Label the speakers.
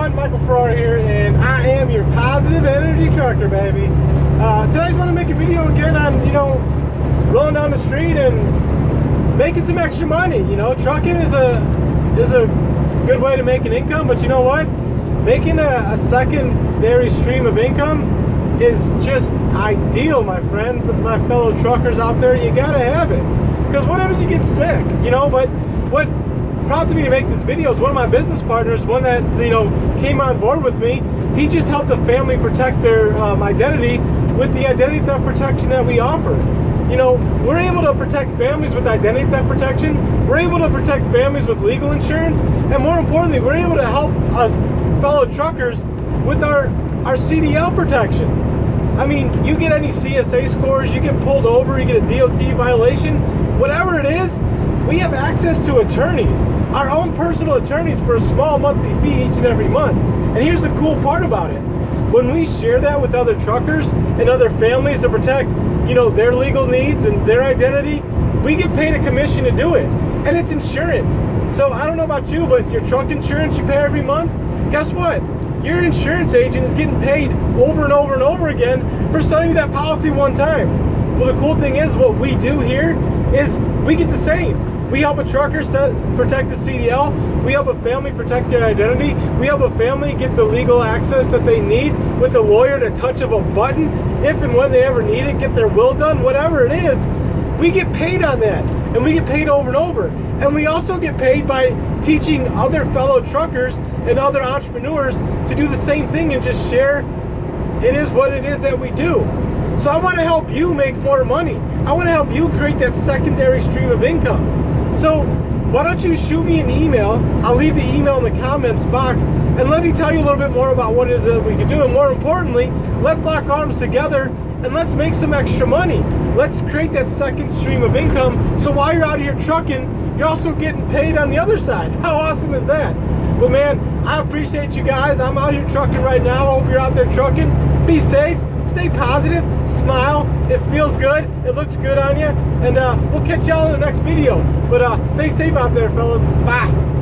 Speaker 1: everyone, Michael Ferrara here, and I am your positive energy trucker, baby. Today I just want to make a video again on, rolling down the street and making some extra money. Trucking is a good way to make an income, but you know what? Making a secondary stream of income is just ideal, my friends, my fellow truckers out there. You gotta have it, because what if you get sick? But what prompted me to make this video is one of my business partners, one that came on board with me. He just helped a family protect their identity with the identity theft protection that we offer. We're able to protect families with identity theft protection. We're able to protect families with legal insurance, and more importantly, we're able to help us fellow truckers with our CDL protection. I mean, you get any CSA scores, you get pulled over, you get a DOT violation, whatever it is, we have access to attorneys, our own personal attorneys, for a small monthly fee each and every month. And here's the cool part about it. When we share that with other truckers and other families to protect, their legal needs and their identity, we get paid a commission to do it. And it's insurance. So I don't know about you, but your truck insurance you pay every month, guess what? Your insurance agent is getting paid over and over and over again for selling you that policy one time. Well, the cool thing is, what we do here is we get the same. We help a trucker protect the CDL. We help a family protect their identity. We help a family get the legal access that they need with a lawyer at a touch of a button, if and when they ever need it, get their will done, whatever it is. We get paid on that, and we get paid over and over. And we also get paid by teaching other fellow truckers and other entrepreneurs to do the same thing and just share it is what it is that we do. So I want to help you make more money. I want to help you create that secondary stream of income. So why don't you shoot me an email? I'll leave the email in the comments box, and let me tell you a little bit more about what it is that we can do. And more importantly, let's lock arms together and let's make some extra money. Let's create that second stream of income, so while you're out here trucking, you're also getting paid on the other side. How awesome is that? But man, I appreciate you guys. I'm out here trucking right now. I hope you're out there trucking. Be safe, stay positive, smile. It feels good, it looks good on you, and we'll catch y'all in the next video. But stay safe out there, fellas. Bye.